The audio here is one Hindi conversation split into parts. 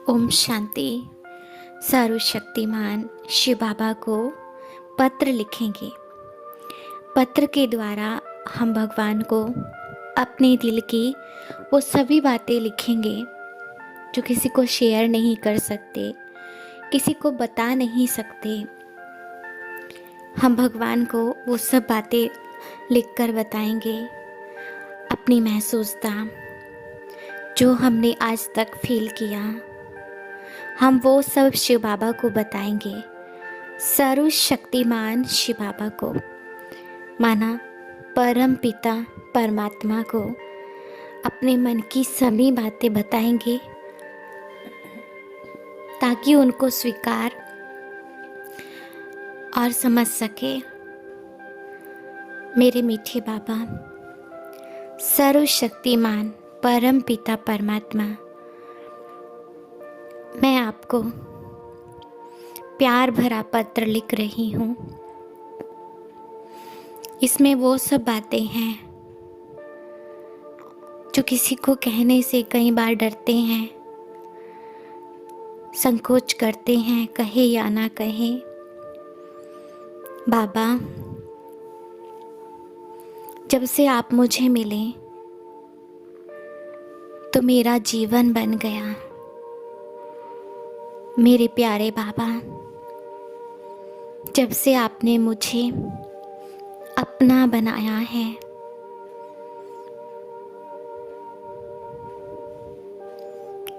ओम शांति। सर्वशक्तिमान शिव बाबा को पत्र लिखेंगे। पत्र के द्वारा हम भगवान को अपने दिल की वो सभी बातें लिखेंगे जो किसी को शेयर नहीं कर सकते, किसी को बता नहीं सकते। हम भगवान को वो सब बातें लिखकर बताएंगे, अपनी महसूसता जो हमने आज तक फील किया, हम वो सब शिव बाबा को बताएंगे। सर्वशक्तिमान शिव बाबा को, माना परम पिता परमात्मा को अपने मन की सभी बातें बताएंगे ताकि उनको स्वीकार और समझ सके। मेरे मीठे बाबा, सर्वशक्तिमान परम पिता परमात्मा, मैं आपको प्यार भरा पत्र लिख रही हूँ। इसमें वो सब बातें हैं जो किसी को कहने से कई बार डरते हैं, संकोच करते हैं, कहे या ना कहे। बाबा, जब से आप मुझे मिले तो मेरा जीवन बन गया। मेरे प्यारे बाबा, जब से आपने मुझे अपना बनाया है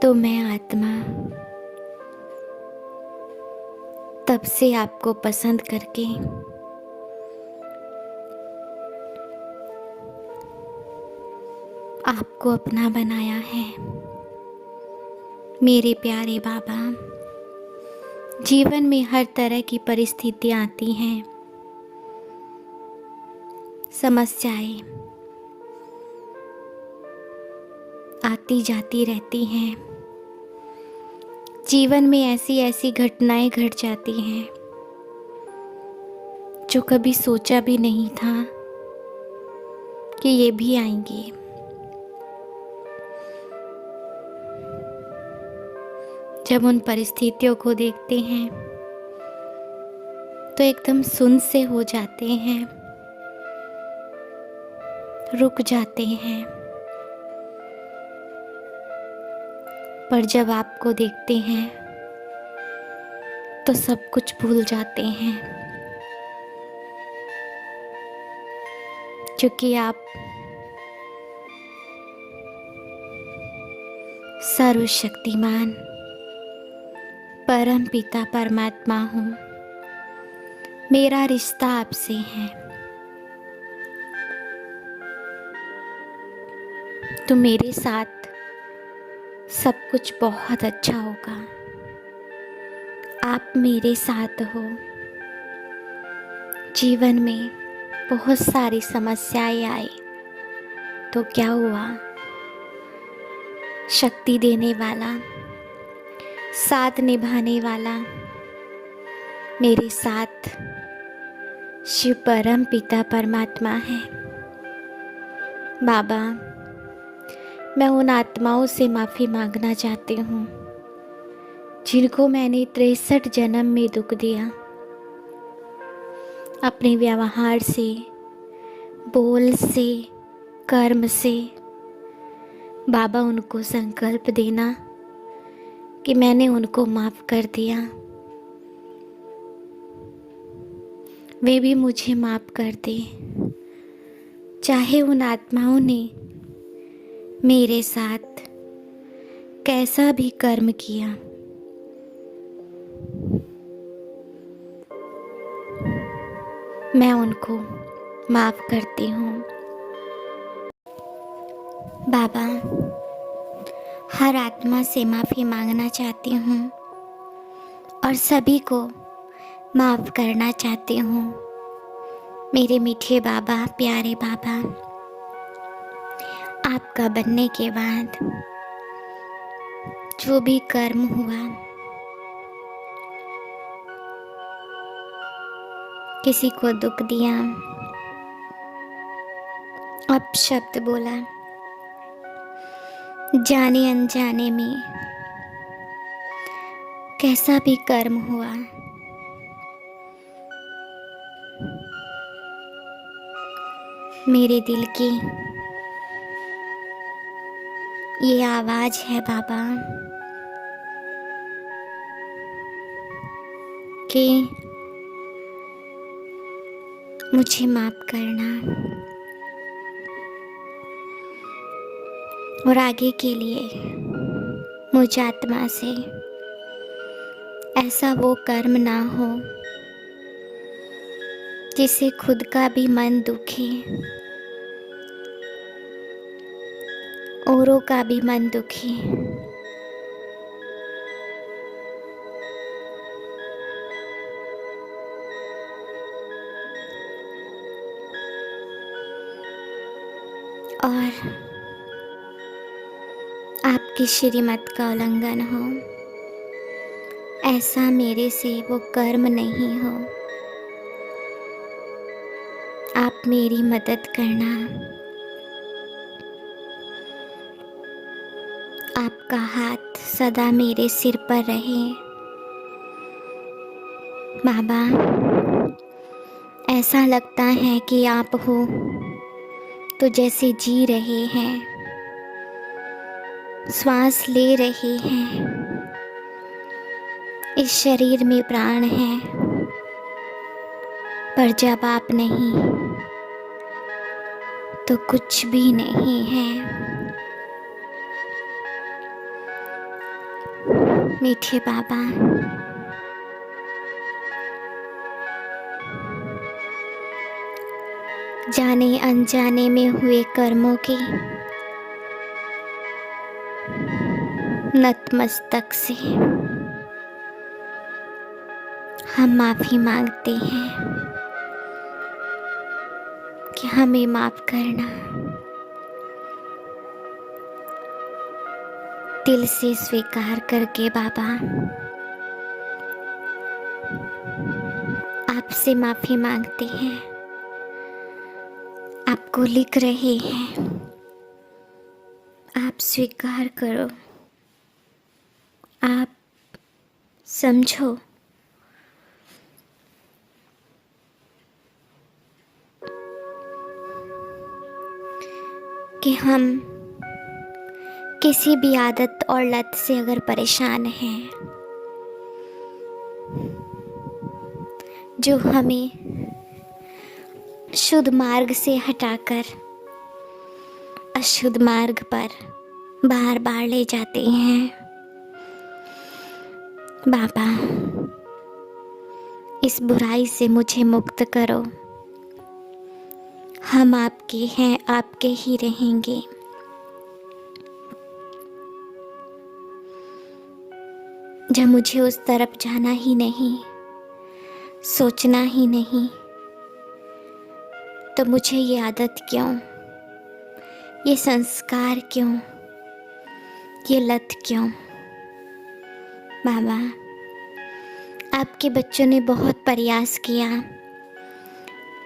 तो मैं आत्मा तब से आपको पसंद करके आपको अपना बनाया है। मेरे प्यारे बाबा, जीवन में हर तरह की परिस्थितियाँ आती हैं, समस्याएं आती जाती रहती हैं। जीवन में ऐसी ऐसी घटनाएं घट जाती हैं जो कभी सोचा भी नहीं था कि ये भी आएंगी। जब उन परिस्थितियों को देखते हैं तो एकदम सुन्न से हो जाते हैं, रुक जाते हैं। पर जब आपको देखते हैं तो सब कुछ भूल जाते हैं, क्योंकि आप सर्वशक्तिमान परम पिता परमात्मा हूँ। मेरा रिश्ता आपसे है तो मेरे साथ सब कुछ बहुत अच्छा होगा। आप मेरे साथ हो। जीवन में बहुत सारी समस्याएं आई तो क्या हुआ, शक्ति देने वाला, साथ निभाने वाला मेरे साथ शिव परम पिता परमात्मा है। बाबा, मैं उन आत्माओं से माफ़ी मांगना चाहती हूँ जिनको मैंने 63 जन्म में दुख दिया, अपने व्यवहार से, बोल से, कर्म से। बाबा, उनको संकल्प देना कि मैंने उनको माफ़ कर दिया, वे भी मुझे माफ़ कर दे। चाहे उन आत्माओं ने मेरे साथ कैसा भी कर्म किया, मैं उनको माफ़ करती हूँ। बाबा, हर आत्मा से माफ़ी मांगना चाहती हूँ और सभी को माफ़ करना चाहती हूँ। मेरे मीठे बाबा, प्यारे बाबा, आपका बनने के बाद जो भी कर्म हुआ, किसी को दुख दिया, अपशब्द बोला, जाने अनजाने में कैसा भी कर्म हुआ, मेरे दिल की ये आवाज़ है बाबा कि मुझे माफ़ करना और आगे के लिए मुझ आत्मा से ऐसा वो कर्म ना हो जिससे खुद का भी मन दुखे, औरों का भी मन दुखे। और आपकी श्रीमत का उल्लंघन हो, ऐसा मेरे से वो कर्म नहीं हो। आप मेरी मदद करना। आपका हाथ सदा मेरे सिर पर रहे बाबा। ऐसा लगता है कि आप हो तो जैसे जी रहे हैं, श्वास ले रहे हैं, इस शरीर में प्राण है, पर जब आप नहीं तो कुछ भी नहीं है। मीठे बाबा, जाने अनजाने में हुए कर्मों की नतमस्तक से हम माफ़ी मांगते हैं कि हमें माफ़ करना। दिल से स्वीकार करके बाबा आपसे माफ़ी मांगते हैं। आपको लिख रहे हैं, आप स्वीकार करो, आप समझो कि हम किसी भी आदत और लत से अगर परेशान हैं जो हमें शुद्ध मार्ग से हटाकर अशुद्ध मार्ग पर बार बार ले जाते हैं, बाबा इस बुराई से मुझे मुक्त करो। हम आपके हैं, आपके ही रहेंगे। जब मुझे उस तरफ जाना ही नहीं, सोचना ही नहीं, तो मुझे ये आदत क्यों, ये संस्कार क्यों, ये लत क्यों? बाबा आपके बच्चों ने बहुत प्रयास किया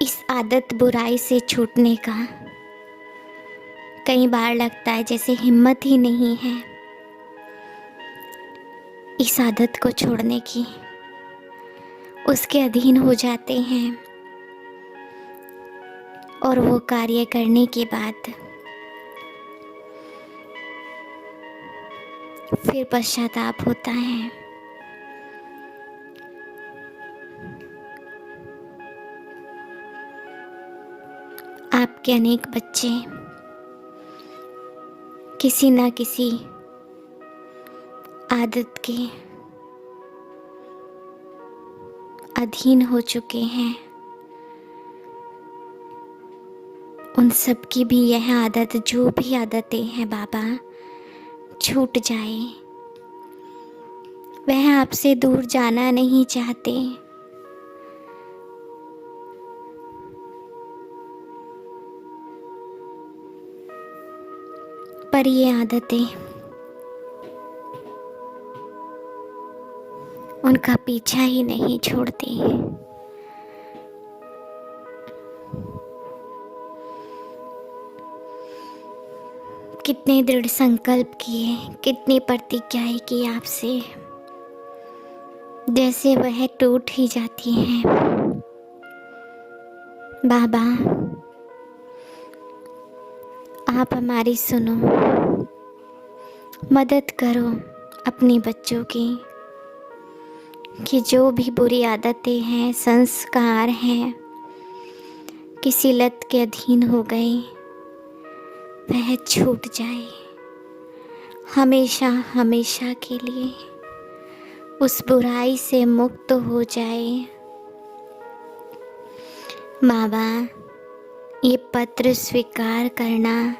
इस आदत बुराई से छूटने का। कई बार लगता है जैसे हिम्मत ही नहीं है इस आदत को छोड़ने की, उसके अधीन हो जाते हैं और वो कार्य करने के बाद फिर पश्चाताप होता है। आपके अनेक बच्चे किसी न किसी आदत के अधीन हो चुके हैं। उन सब की भी यह आदत, जो भी आदतें हैं बाबा, छूट जाए। वह आपसे दूर जाना नहीं चाहते, पर ये आदतें उनका पीछा ही नहीं छोड़ती। कितने दृढ़ संकल्प किए, कितनी प्रतिज्ञाएं की आपसे, जैसे वह टूट ही जाती हैं। बाबा, आप हमारी सुनो, मदद करो अपने बच्चों की, कि जो भी बुरी आदतें हैं, संस्कार हैं, किसी लत के अधीन हो गए, वह छूट जाए हमेशा हमेशा के लिए, उस बुराई से मुक्त हो जाए। बाबा, ये पत्र स्वीकार करना